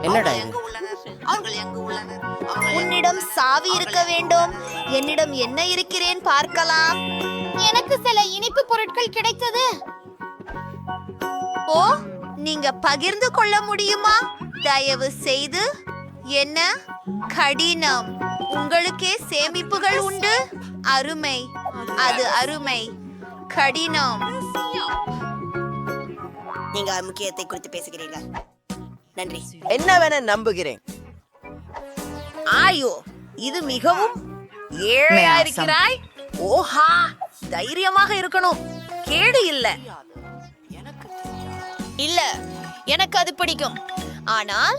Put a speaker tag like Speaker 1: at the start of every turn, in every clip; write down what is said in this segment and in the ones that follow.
Speaker 1: என்னடா இது?
Speaker 2: உன்னிடம் சாவி இருக்க வேண்டும். என்னிடம் என்ன இருக்கிறேன் பார்க்கலாம். எனக்கு சில இனிப்பு பொருட்கள் கிடைத்தது. ஓ, நீங்க பகிர்ந்து கொள்ள முடியுமா? தயவு செய்து. என்ன கடினம். உங்களுக்கே சேமிப்புகள் உண்டு. அருமை, அது அருமை. கடினம்.
Speaker 1: நீங்க முக்கியத்தை குறித்து பேசுகிறீர்கள். நன்றி.
Speaker 3: என்னவென நம்புகிறேன்.
Speaker 4: ஆயோ, இது மிகவும் ஏழையா இருக்கிறாய். ஓஹா, தைரியமாக இருக்கணும். கேடு இல்ல.
Speaker 2: இல்ல, எனக்கு அது பிடிக்கும். ஆனால்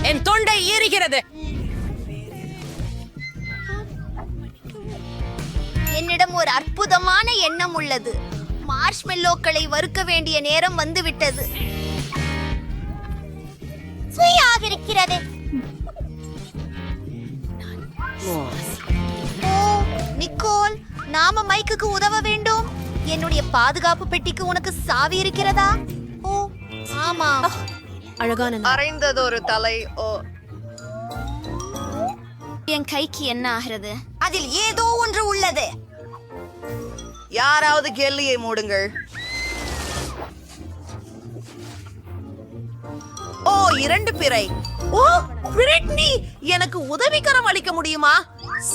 Speaker 4: என் தொண்டை ஏறுகிறது.
Speaker 2: என்னிடம் ஒரு அற்புதமான எண்ணம் உள்ளது. மார்ஷ்மெல்லோக்களை வறுக்க வேண்டிய நேரம் வந்துவிட்டது. சுவையாக இருக்கிறது. ஓ, நிக்கோல், நாம மைக்குக்கு உதவ வேண்டும். என்னுடைய பாதுகாப்பு பெட்டிக்கு உனக்கு சாவி இருக்கிறதா? ஓ, ஆமா.
Speaker 5: அழகான
Speaker 4: அரைந்ததொரு தலை. ஓ,
Speaker 2: என் கைக்கு என்ன ஆகிறது? அதில் ஏதோ ஒன்று உள்ளது.
Speaker 4: யாராவது கெல்லியை மூடுங்கள். ஓ, 2 பிறை. ஓ, பிரிட்னி, எனக்கு உதவிக்கரம் அளிக்க முடியுமா?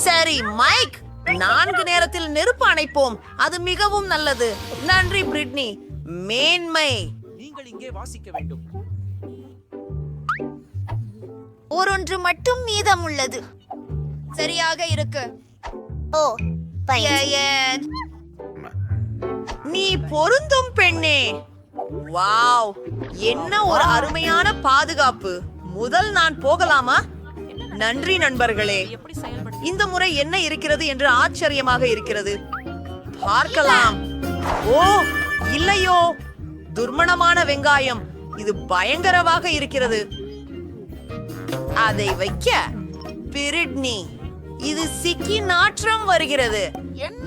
Speaker 4: சரி, மைக், 4 நேரத்தில் நெருப்பு அணைப்போம். அது மிகவும் நல்லது. நன்றி பிரிட்னி. மேன்மை.
Speaker 6: நீங்கள் இங்கே வாசிக்க வேண்டும்.
Speaker 2: ஒன்று மட்டும் மீதம் உள்ளது. சரியாக இருக்கு. ஓ, பையன்.
Speaker 4: நீ பொருந்தும் பெண்ணே. வாவ், என்ன ஒரு அருமையான பாதுகாப்பு. முதல் நான் போகலாமா? நன்றி நண்பர்களே. இந்த முறை என்ன இருக்கிறது என்று ஆச்சரியமாக இருக்கிறது. பார்க்கலாம். ஓ, இல்லையோ, துர்மணமான வெங்காயம். இது பயங்கரமாக இருக்கிறது. அதை வைக்க பிரிட்னி, இது சிக்கி நாற்றம் வருகிறது.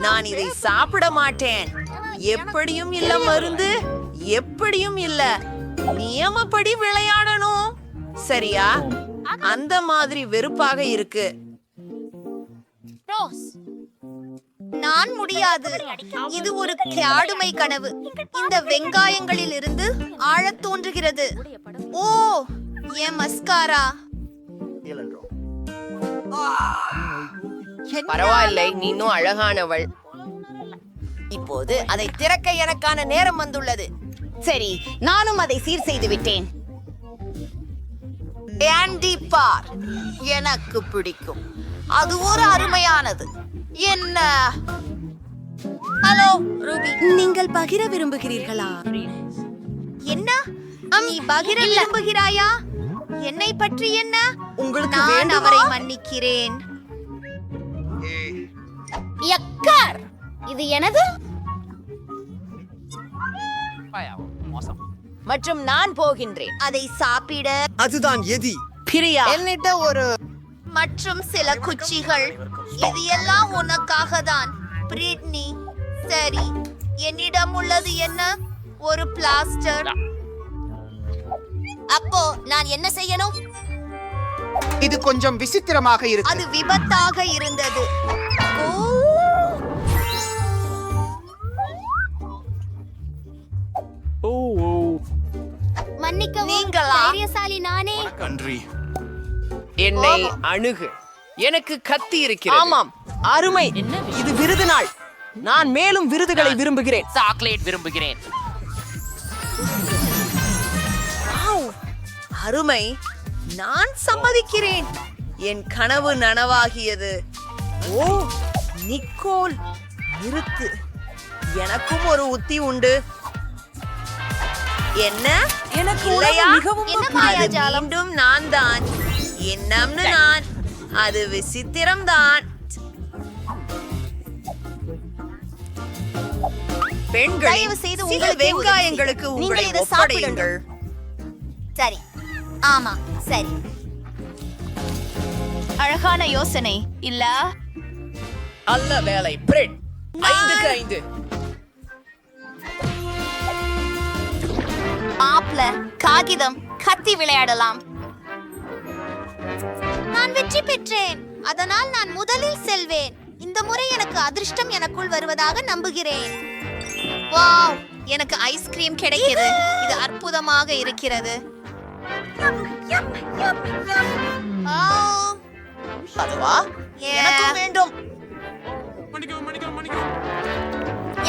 Speaker 4: நான் இதை சாப்பிட மாட்டேன். எப்படியும் இல்ல மருந்து, எப்படியும் இல்ல. நியமப்படி விளையாடணும், சரியா? அந்த மாதிரி வெறுப்பாக இருக்கு.
Speaker 2: நான் முடியாது. இது ஒரு கேடுமை கனவு. இந்த வெங்காயங்களில் இருந்து ஆழத் தோன்றுகிறது. ஓ, என் மஸ்காரா.
Speaker 3: பரவாயில்லை, நீ இன்னும் அழகானவள். இப்போது அதை திறக்க எனக்கான நேரம் வந்துள்ளது.
Speaker 1: சரி, நானும் அதை சீர் செய்து விட்டேன்.
Speaker 4: ஆண்டி பார், எனக்கு பிடிக்கும். அது ஒரு அருமையானது. என்ன? ஹலோ ரூபி,
Speaker 5: நீங்கள் பகிர விரும்புகிறீர்களா?
Speaker 2: என்ன? நீ பகிர விரும்புகிறாயா? என்னை பற்றி என்ன?
Speaker 4: உங்களுக்கு
Speaker 2: நான்
Speaker 4: வேண்டுமா?
Speaker 2: அவரை மன்னிக்கிறேன். யக்கர், இது எனது.
Speaker 3: மற்றும் நான் போகின்றேன்.
Speaker 2: அதை சாப்பிட
Speaker 6: அதுதான் எதி.
Speaker 3: பிரியா,
Speaker 4: என்னிட்ட ஒரு
Speaker 2: மற்றும் சில குச்சிகள். இது எல்லாம் உனக்காக தான் பிரிட்னி. சரி, என்னிடம் உள்ளது என்ன? ஒரு பிளாஸ்டர். அப்போ நான் என்ன செய்யணும்?
Speaker 7: இது கொஞ்சம் விசித்திரமாக இருக்கு.
Speaker 2: அது விபத்தாக இருந்தது. ஓ, மன்னிக்கவும்.
Speaker 4: நீங்களா?
Speaker 2: தைரியசாலி நானே.
Speaker 6: நன்றி.
Speaker 3: என்னை அணுகு. எனக்கு கத்தி இருக்கிறது. ஆமாம், அருமை. இது விருது நாள். நான் மேலும் விருதுகளை விரும்புகிறேன்.
Speaker 8: சாக்லேட் விரும்புகிறேன்.
Speaker 4: வாவ், அருமை. நான் சம்மதிக்கிறேன். என் கனவு நனவாகியது. ஓ, நிக்கோல், நிறுத்து. எனக்கும் ஒரு உத்தி உண்டு. என்ன?
Speaker 3: எனக்கு
Speaker 4: இல்லையா?
Speaker 3: உணவு மிகவும்
Speaker 2: என்ன
Speaker 4: அது
Speaker 2: மாயாஜாலம்?
Speaker 4: மீண்டும் நான் தான். என்னம்னு நான். அது விசித்திரம்தான். பெண்கள்,
Speaker 2: தயவு செய்து
Speaker 4: சில
Speaker 2: உங்களுக்கே
Speaker 4: வெங்காயங்களுக்கு
Speaker 2: உதவி.
Speaker 4: உங்களை
Speaker 2: நீங்கள் இதை
Speaker 4: ஒப்படையுங்கள்.
Speaker 2: சரி, ஆமா, சரி. அழகான யோசனை இல்ல?
Speaker 3: அல்ல வேலை. பிரெட் 5க்கு 5.
Speaker 2: மாப்ள, காகிதம், கத்தி விளையாடலாம். நான் வெற்றி பெற்றேன், அதனால் நான் முதலில் செல்வேன். இந்த முறை எனக்கு அதிர்ஷ்டம் எனக்குள் வருவதாக நம்புகிறேன். வாவ், எனக்கு ஐஸ்கிரீம் கிடைக்கிறது. இது அற்புதமாக இருக்கிறது.
Speaker 4: அதுவா எனக்கும் வேண்டும்.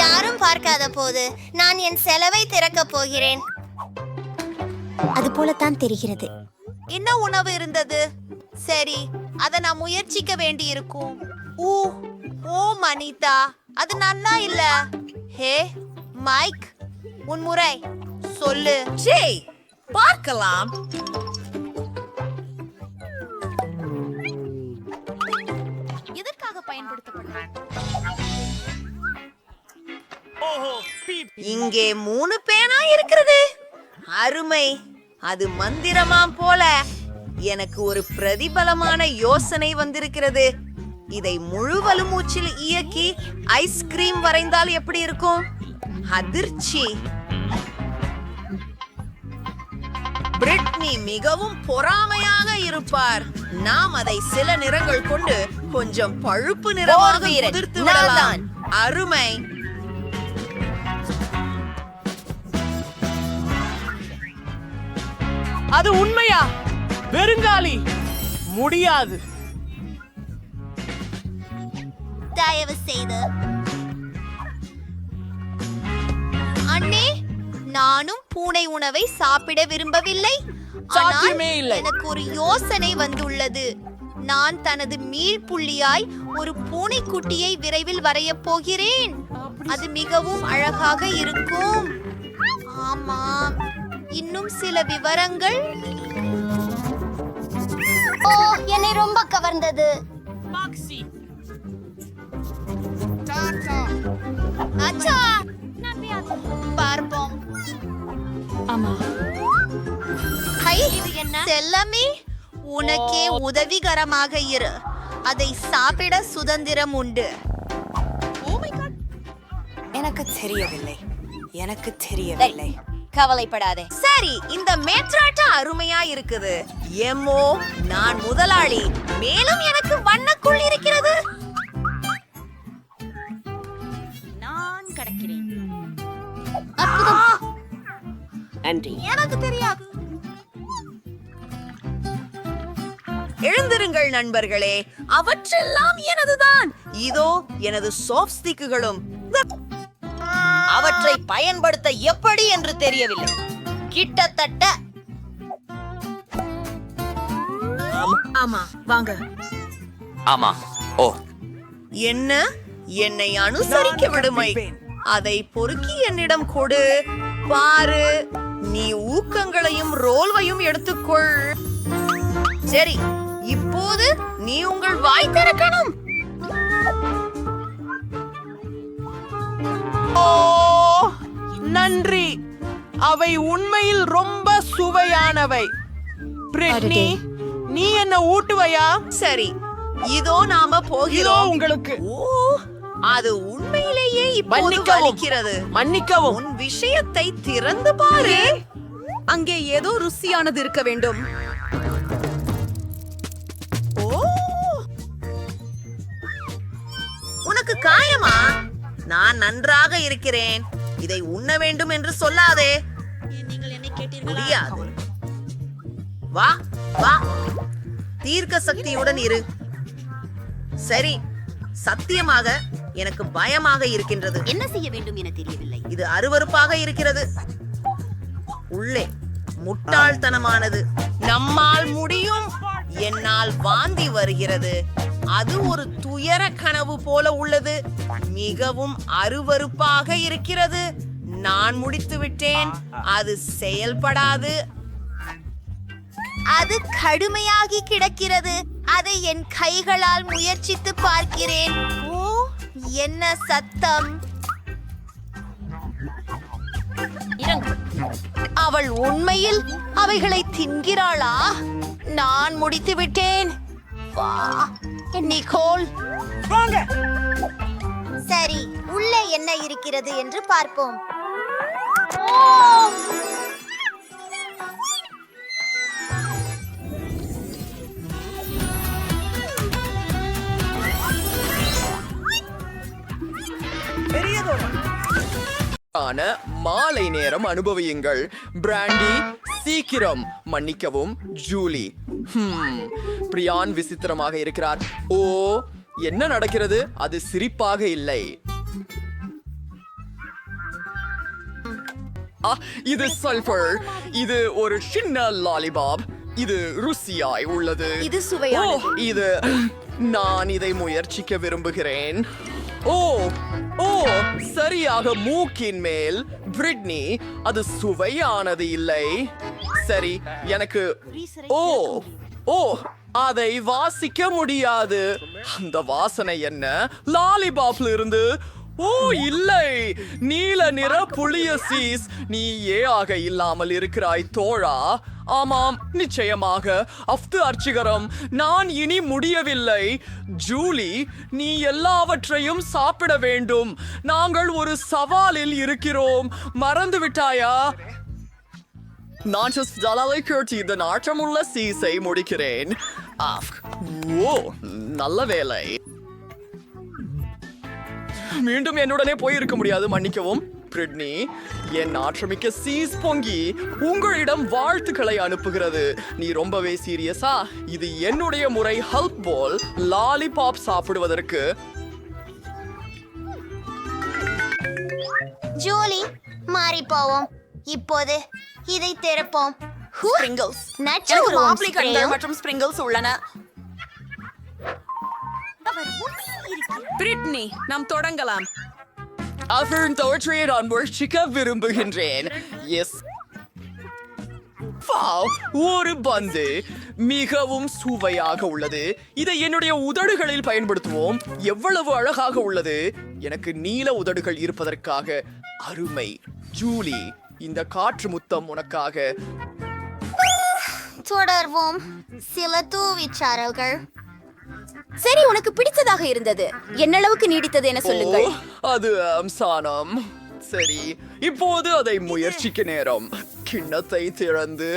Speaker 2: யாரும் பார்க்காத போது நான் என் செலவை திறக்கப் போகிறேன். அது போலத்தான் தெரிகிறது.
Speaker 4: என்ன உணவு இருந்தது? சரி, அதை நான் முயற்சிக்க வேண்டி இருக்கும். ஓ மனிதா, அது நல்லா இல்ல. ஹே மைக், உன் முறை சொல்லு. ஜெய், பார்க்கலாம்.
Speaker 2: எதற்காக பயன்படுத்தப்படும்?
Speaker 4: இங்கே 3 பேனா இருக்கிறது. அருமை. அது மந்திரமாம் போல. எனக்கு ஒரு பிரதிபலமான யோசனை வந்திருக்கிறது. இதை முழு வலுமூச்சில் இயக்கி ஐஸ்கிரீம் வரைந்தால் எப்படி இருக்கும்? அதிர்ச்சி. பிரிட்னி மிகவும் பொறாமையாக இருப்பார். நாம் அதை சில நிறங்கள் கொண்டு கொஞ்சம் பழுப்பு நிறமாக உதிர்த்து விடலாம். அருமை.
Speaker 3: அது உண்மையா? வெறுங்காலி முடியாது.
Speaker 2: தயவு செய்து அண்ணே, நானும் பூனை உணவை சாப்பிட விரும்பவில்லை.
Speaker 3: சாத்தியமே இல்லை.
Speaker 2: எனக்கு ஒரு யோசனை வந்துள்ளது. நான் தனது மீள்புள்ளியாய் ஒரு பூனைக்குட்டியை விரைவில் வரையப் போகிறேன். அது மிகவும் அழகாக இருக்கும். ஆமாம், இன்னும் சில விவரங்கள். ஓ, என்னை ரொம்ப கவர்ந்தது. அச்சா, பார்ப்போம். ஹை, செல்லமே, உனக்கே உதவிகரமாக இரு. அதை சாப்பிட சுதந்திரம் உண்டு.
Speaker 1: எனக்கு தெரியவில்லை.
Speaker 2: கவலைப்படாதே.
Speaker 4: சரி, இந்த மேற்றாட்ட அருமையா இருக்குது. எம்மோ, நான் முதலாளி. மேலும் எனக்கு வண்ணக்குள் இருக்கிறது.
Speaker 1: நான் கடக்கிறேன்.
Speaker 3: நன்றி.
Speaker 4: எனக்கு தெரியாது. எழுந்திருங்கள் நண்பர்களே, அவற்றெல்லாம் எனதுதான். இதோ எனது சாஃப்ட் ஸ்டிக்குகளும்.
Speaker 1: அவற்றை பயன்படுத்த எப்படி என்று தெரியவில்லை. கிட்டத்தட்ட
Speaker 6: ஆமா. ஓ,
Speaker 4: என்ன? என்னை அனுசரிக்க விடுமை. அதை பொறுக்கி என்னிடம் கொடு. பாரு, நீ ஊக்கங்களையும் ரோல்வையும் எடுத்துக்கொள். சரி, இப்போது நீ உங்கள் வாய் திறக்கணும்.
Speaker 3: ஓ, நன்றி. அவை உண்மையில் ரொம்ப சுவையானவை. பிரிட்னி, நீ என்ன ஊட்டுவையா?
Speaker 4: சரி, இதோ நாம
Speaker 3: இதோ
Speaker 4: போகிறோம்.
Speaker 3: உங்களுக்கு.
Speaker 4: ஓ, அது உண்மையிலேயே இப்போது
Speaker 3: மன்னிக்கவும்.
Speaker 4: வலிக்கிறது.
Speaker 3: மன்னிக்கவும்.
Speaker 4: உன் விஷயத்தை திறந்து பாரு. அங்கே ஏதோ ருசியானது இருக்க வேண்டும். ஓ, உனக்கு காயமா? நான் நன்றாக இருக்கிறேன். இதை உண்ண வேண்டும் என்று சொல்லாதே. முடியாது. வா வா, தீர்க்க சக்தியுடன் இரு. சரி, சத்தியமாக எனக்கு பயமாக இருக்கின்றது.
Speaker 1: என்ன செய்ய வேண்டும் என தெரியவில்லை.
Speaker 4: இது அருவருப்பாக இருக்கிறது. உள்ளே முட்டாள்தனமானது. நம்மால் முடியும். என்னால் வாந்தி வருகிறது. அது ஒரு துயர கனவு போல உள்ளது. மிகவும் அருவருப்பாக இருக்கிறது. நான் முடித்து விட்டேன். அது செயல்படாது.
Speaker 2: அது கடுமையாகி கிடக்கிறது. அதை என் கைகளால் முயற்சித்து பார்க்கிறேன். ஓ, என்ன சத்தம்! அவள் உண்மையில் அவைகளை தின்கிறாளா? நான் முடித்து விட்டேன். வா, நிக்கோல். சரி, உள்ளே என்ன இருக்கிறது என்று பார்ப்போம். ஓ!
Speaker 8: இனிமையான மாலை நேரம் அனுபவியுங்கள். பிராண்டி, சீக்கிரம். மன்னிக்கவும், ஜூலி. பிரியான் விசித்திரமாக இருக்கிறார். ஓ, என்ன நடக்கிறது? அது சிரிப்பாக இல்லை. இது சல்பர். இது ஒரு சின்ன லாலிபாப். இது ருசியாய் உள்ளது.
Speaker 5: இது சுவையானது.
Speaker 8: இது நான் இதை முயற்சிக்க விரும்புகிறேன். ஓ ஓ சரியாக மூக்கின் மேல். பிரிட்னி, அது சுவையானது இல்லை. சரி, எனக்கு ஓ ஓ அதை வாசிக்க முடியாது. அந்த வாசனை என்ன? லாலிபாப்ல இருந்து. ஓ இல்லை, நீல நிற புளிய சீஸ். நீ ஆக இல்லாமல் இருக்கிறாய் தோழா. ஆமாம், நிச்சயமாக. அஃது அர்ச்சிகரம். நான் இனி முடியவில்லை. ஜூலி, நீ எல்லாவற்றையும் சாப்பிட வேண்டும். நாங்கள் ஒரு சவாலில் இருக்கிறோம். மறந்து விட்டாயா? நான் ஜலாலை கேட்டு இந்த நாற்றமுள்ள சீஸை முடிக்கிறேன். ஓ, நல்ல வேலை. மீண்டும் என்னுடனே போயிருக்க முடியாது, மன்னிக்கவும். பிரிட்னி, என் நாற்றமிக்க சீஸ் பொங்கி உங்களிடம் வாழ்த்துக்களை அனுப்புகிறது. நீ ரொம்பவே சீரியஸா? இது என்னுடைய முறை ஹெல்ப் போல் லாலிபாப் சாப்பிடுவதற்கு.
Speaker 2: ஜூலி, மாறி போவோம். இப்போது இதை திறப்போம்.
Speaker 1: ஸ்பிரிங்கிள்ஸ்.
Speaker 2: நச்சு
Speaker 1: மாப்ளி கண்கள் மற்றும் ஸ்பிரிங்கிள்ஸ் உள்ளன.
Speaker 4: பிரிட்னி, நாம் தொடங்கலாம்.
Speaker 8: அவர் தோற்றியை நான் முயற்சிக்க விரும்புகின்றேன். எஸ், ஒரு பந்து மிகவும் சுவையாக உள்ளது. இதை என்னுடைய உதடுகளில் பயன்படுத்துவோம். எவ்வளவு அழகாக உள்ளது. எனக்கு நீல உதடுகள் இருப்பதற்காக அருமை. ஜூலி, இந்த காற்று முத்தம் உனக்காக.
Speaker 2: தொடர்வோம். சில தூவிச்சாரல்கள்.
Speaker 5: சரி, உனக்கு பிடித்ததாக இருந்தது. என்னளவுக்கு நீடித்தது என சொல்லுங்கள்.
Speaker 8: அது அம்சானம். சரி, இப்போது அதை முயற்சிக்க நேரம். கிண்ணத்தை திறந்து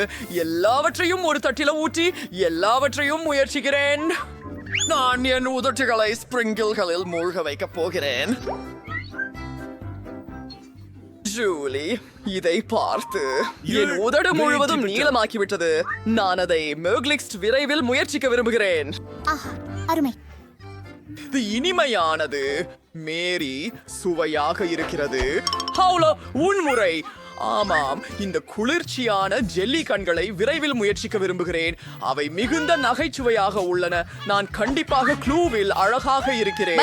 Speaker 8: எல்லாவற்றையும் ஒரு தட்டில ஊற்றி எல்லாவற்றையும் முயற்சிக்கிறேன். நான் என் உதட்டுகளை ஸ்பிரிங்கிள்களில் மூழ்க வைக்கப் போகிறேன். ஜூலி, இதை பார்த்து என் உதடு முழுவதும் நீளமாக்கிவிட்டது. நான் அதை மெர்க்லிக்ஸ்ட் விரைவில் முயற்சிக்க விரும்புகிறேன்.
Speaker 2: அருமை.
Speaker 8: இது இனிமையானது. மேரி, சுவையாக இருக்கிறது. ஹவுலோ, உன்முறை. ஆமாம், இந்த குளிர்ச்சியான ஜெல்லி கண்களை விரைவில் முயற்சிக்க விரும்புகிறேன். அவை மிகுந்த நகைச்சுவையாக உள்ளன. நான் கண்டிப்பாக க்ளூவில் அழகாக இருக்கிறேன்.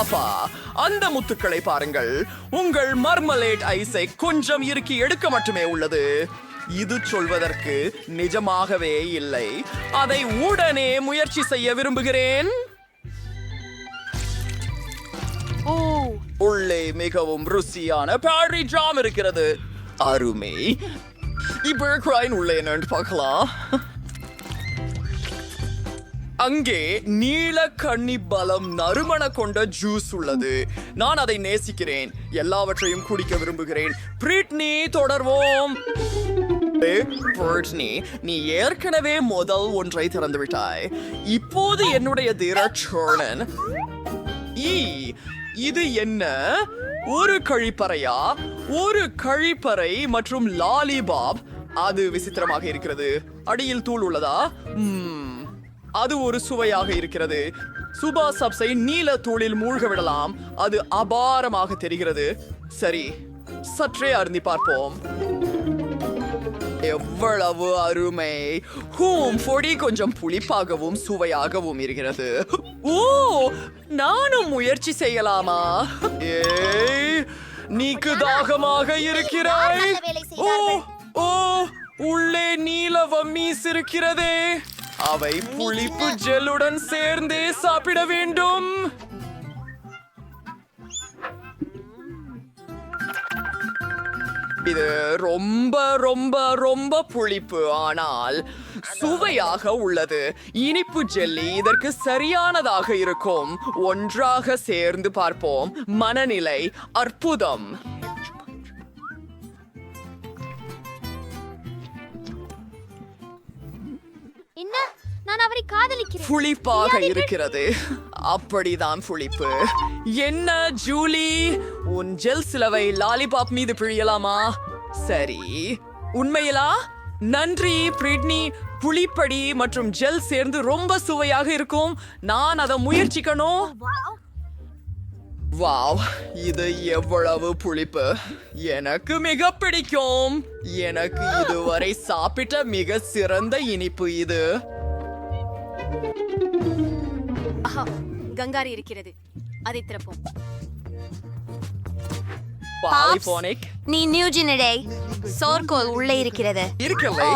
Speaker 8: அப்பா, அந்த முத்துக்களை பாருங்கள். உங்கள் மர்மலேட் ஐஸை கொஞ்சம் இறுக்கி எடுக்க மட்டுமே உள்ளது. இது சொல்வதற்கு நிஜமாகவே இல்லை. அதை உடனே முயற்சி செய்ய விரும்புகிறேன். உள்ளே மிகவும் ருசியான பாரி ஜாம் இருக்கிறது. அருமை. இப்போ உள்ளே என்னன்னு பார்க்கலாம். அங்கே நீல கன்னி பலம் நறுமண கொண்ட ஜூஸ் உள்ளது. நான் அதை நேசிக்கிறேன். எல்லாவற்றையும் குடிக்க விரும்புகிறேன். பிரிட்னி, தொடர்வோம். பிரிட்னி, நீ ஏற்கனவே முதல் ஒன்றை திறந்து விட்டாய். இப்போது என்னுடைய திரட்சோழன். இது என்ன? ஒரு கழிப்பறையா? ஒரு கழிப்பறை மற்றும் லாலிபாப். அது விசித்திரமாக இருக்கிறது. அடியில் தூள் உள்ளதா? அது ஒரு சுவையாக இருக்கிறது. சுபா சப்ஸை நீல தூளில் மூழ்க விடலாம். அது அபாரமாக தெரிகிறது. சரி, சற்றே அருந்தி பார்ப்போம். எவ்வளவு அருமை. பொடி கொஞ்சம் புளிப்பாகவும் சுவையாகவும் இருக்கிறது. ஓ, நானும் முயற்சி செய்யலாமா? நீக்கு தாகமாக இருக்கிறாய். ஓ ஓ உள்ளே நீல வம்மீஸ் இருக்கிறதே. அவை புளிப்பு ஜெல்லுடன் சேர்ந்தே சாப்பிட வேண்டும். இது ரொம்ப ரொம்ப ரொம்ப புளிப்பு, ஆனால் சுவையாக உள்ளது. இனிப்பு ஜெல்லி இதற்கு சரியானதாக இருக்கும். ஒன்றாக சேர்ந்து பார்ப்போம். மனநிலை அற்புதம்.
Speaker 2: என்ன? நான் அவரை காதலிக்கிறேன்.
Speaker 8: புளிப்பாக இருக்கிறது. அப்படிதான் புளிப்பு. என்ன ஜூலி, உன் ஜெல் சிலவை லாலிபாப் மீது பிழியலாமா? சரி, உண்மையிலா? நன்றி பிரிட்னி. புளிப்படி மற்றும் ஜெல் சேர்ந்து ரொம்ப சுவையாக இருக்கும். நான் அதை முயற்சிக்கணும். வாவ், இது எவ்வளவு புளிப்பு! எனக்கு மிக பிடிக்கும். எனக்கு இதுவரை சாப்பிட்ட மிக சிறந்த இனிப்பு இது.
Speaker 5: கங்காரி இருக்கிறது, அதை திறப்போம்.
Speaker 8: பாலிபோனிக்
Speaker 2: நீ நியூஜினடே சோர்கோல் உள்ளே இருக்கிறது.
Speaker 8: இருக்கலை.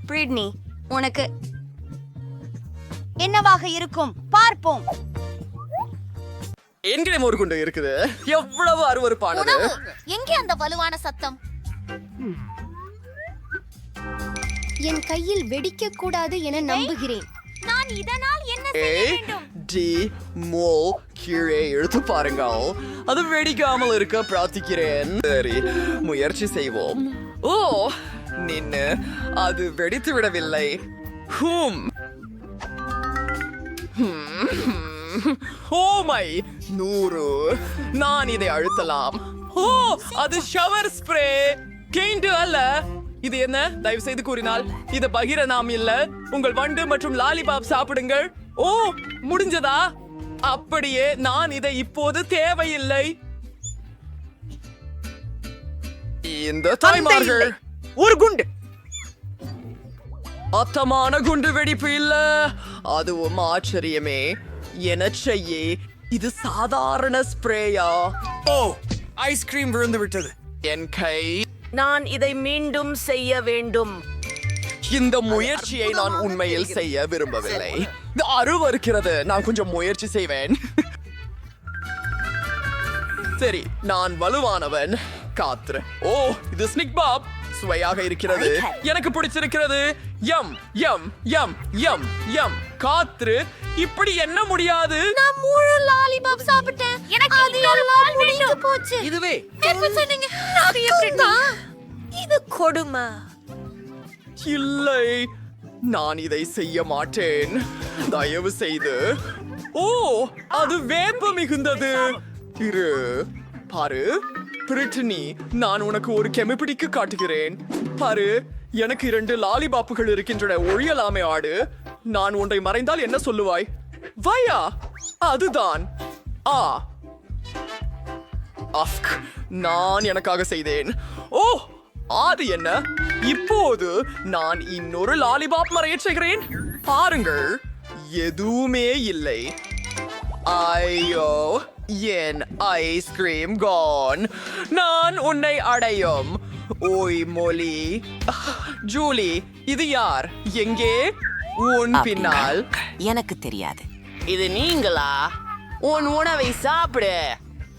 Speaker 2: பிரிட்னி, உனக்கு என்னவாக இருக்கும் பார்ப்போம்.
Speaker 8: என்கிட்ட ஒரு குண்டு இருக்குது. எவ்வளவு அருவருப்பானது!
Speaker 2: எங்கே அந்த வலுவான சத்தம்?
Speaker 5: என் கையில் வெடிக்க கூடாது என நம்புகிறேன்.
Speaker 2: நான் இதனால் என்ன செய்ய வேண்டும்?
Speaker 8: டி மோ கீழே எழுத்து பாருங்கள். அது வெடிக்காமல் இருக்க பிரார்த்திக்கிறேன். சரி, முயற்சி செய்வோம். ஓ, நின்னு, அது வெடித்து விடவில்லை. Oh my 100. நான் இதை அழுத்தலாம். ஓ, அது ஷவர் ஸ்ப்ரே. கெயிண்ட் அல்ல. இது என்ன? தயவு செய்து கூறினால் இது பகிர நாம் இல்ல. உங்கள் வண்டு மற்றும் லாலிபாப் சாப்பிடுங்கள். ஓ, முடிஞ்சதா? அப்படியே நான் இதை இப்போது தேவையில்லை. இந்த தாய்மார்கள்
Speaker 3: ஒரு குண்டு.
Speaker 8: மொத்தமான குண்டு வெடிப்பு இல்ல. அதுவும் ஆச்சரியமே. என்ன செய்ய? இது சாதாரண ஸ்ப்ரேயா?
Speaker 3: ஓ, ஐஸ்கிரீம் விழுந்து விட்டது.
Speaker 8: என் கை.
Speaker 4: நான் இதை மீண்டும் செய்ய வேண்டும்.
Speaker 8: இந்த முயற்சியை நான் உண்மையில் செய்ய விரும்பவில்லை. இது அருவருக்கிறது. நான் கொஞ்சம் முயற்சி செய்வேன். சரி, நான் வலுவானவன். காத்துரு. ஓ, இது ஸ்னிக் பாப். சுவையாக இருக்கிறது. எனக்கு பிடிச்சிருக்கிறது. யம் யம் யம் யம் யம். காத்துரு. இப்படி என்ன முடியாது?
Speaker 2: நான் முழு லாலிபாப் சாப்பிட்டேன். எனக்கு அது எல்லாம் முடிஞ்சு போச்சு.
Speaker 8: இதுவே
Speaker 2: எப்ப சொன்னீங்க? அது எப்படி? இது கொடுமை.
Speaker 8: இல்லை, நான் இதை செய்ய மாட்டேன். தயவு செய்து. ஓ, அது வேப்ப மிகுந்தது. இரு, பாரு பிரிட்டனி, நான் உனக்கு ஒரு கெமிபிடிக்கு காட்டுகிறேன். பாரு, எனக்கு 2 லாலிபாப்புகள் இருக்கின்றன. ஒழியலாமே ஆடு. நான் ஒன்றை மறைந்தால் என்ன சொல்லுவாய்? வயா, அதுதான். அஃப்க், நான் எனக்காக செய்தேன். ஓ, அது என்ன? இப்போது நான் இன்னொரு லாலிபாப் மறைய செய்கிறேன். பாருங்கள், எதுவுமே இல்லை. ஐயோ, என் ஐஸ்கிரீம் கான். நான் உன்னை அடையும். ஓய் மொழி. ஜூலி, இது யார்? எங்கே? உன் பின்னால்.
Speaker 1: எனக்கு தெரியாது. இது நீங்களா? உன் உணவை சாப்பிடு.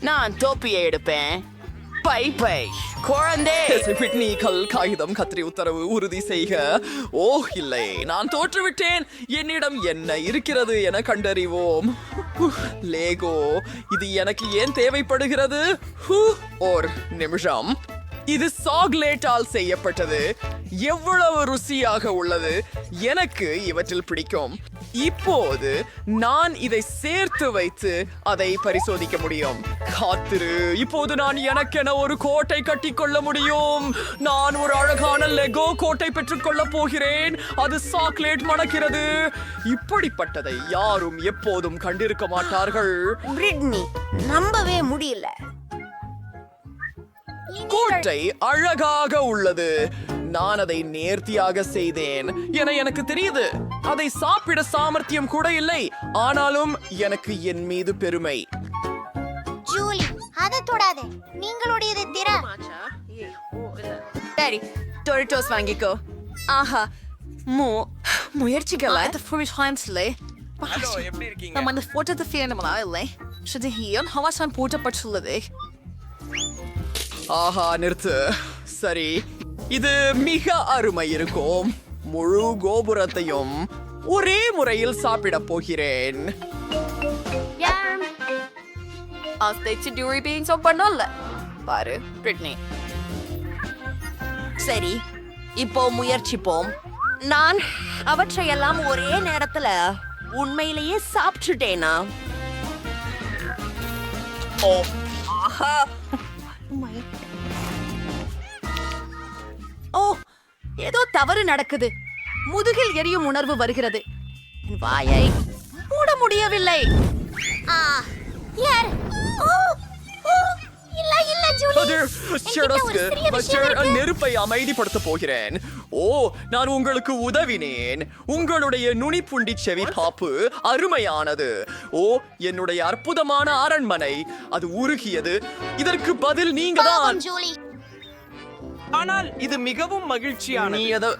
Speaker 1: நான் தொப்பியை எடுப்பேன். பை பை குழந்தை.
Speaker 8: பிட்னி, கல், காகிதம், கத்திரி, உத்தரவு, உறுதி செய்க. ஓ இல்லை, நான் தோற்றுவிட்டேன். என்னிடம் என்ன இருக்கிறது என கண்டறிவோம். லேகோ, இது எனக்கு ஏன் தேவைப்படுகிறது? ஒரு நிமிஷம். இது சாக்லேட்டால் செய்யப்பட்டது. எவ்வளவு ருசியாக உள்ளது. எனக்கு இவற்றில் பிடிக்கும். இப்போது நான் இதை சேர்த்து வைத்து அதை பரிசோதிக்க முடியும். காத்திரு. இப்போது நான் எனக்கென ஒரு கோட்டை கட்டிக்கொள்ள முடியும். நான் ஒரு அழகான லெகோ கோட்டை பெற்றுக்கொள்ள போகிறேன். அது சாக்லேட் மணக்கிறது. இப்படிப்பட்டதை யாரும் எப்போதும் கண்டிருக்க மாட்டார்கள்.
Speaker 2: பிரிட்னி, நம்பவே முடியல.
Speaker 8: கோட்டை அழகாக உள்ளது. நான் அதை நேர்த்தியாக செய்தேன் என எனக்கு தெரியுது. அதை சாப்பிட சாமர்த்தியம் கூட இல்லை. ஆனாலும் எனக்கு என் மீது பெருமை.
Speaker 2: ஜூலி, அதை தொடாதே. நீங்களுடையதை திற.
Speaker 4: சரி, டொரிட்டோஸ் வாங்கிக்கோ. ஆஹா, முயற்சிக்கல.
Speaker 3: எப்படி இருக்கீங்க?
Speaker 4: நம்ம அந்த போட்டது ஃபேனமலா இல்லை. சுதிஹியன் ஹவாசான் போட்டப்பட்டுள்ளது.
Speaker 8: ஆஹா, நிறுத்து. சரி, இது மிக அருமை இருக்கும். முழு கோபுரத்தையும் ஒரே முறையில் சாப்பிட போகிறேன்.
Speaker 4: பாரு பிரிட்னி.
Speaker 1: சரி, இப்போ முயற்சிப்போம். நான் அவற்றையெல்லாம் ஒரே நேரத்துல உண்மையிலேயே சாப்பிட்டுட்டேனா?
Speaker 8: ஓ ஆஹா
Speaker 4: ஓ ஏதோ தவறு நடக்குது. முதுகில் எரியும் உணர்வு வருகிறது. என் வாயை மூட முடியவில்லை.
Speaker 5: யார் இல்ல இல்ல ஜூலி
Speaker 8: அது
Speaker 5: என்கிட்ட ஒரு சிறிய விஷயம் இருக்கு.
Speaker 8: நெருப்பை அமைதிப்படுத்த போகிறேன். ஓ நான் உங்களுக்கு உதவினேன். உங்களுடைய நுனிப்புண்டி செவி பாப்பு அருமையானது. ஓ என்னுடைய அற்புதமான அரண்மனை அது உருகியது. இதற்கு பதில் நீங்க தான்.
Speaker 5: பாவம் ஜூலி.
Speaker 3: ஆனால் இது மிகவும் மகிழ்ச்சியான
Speaker 8: நீ எதை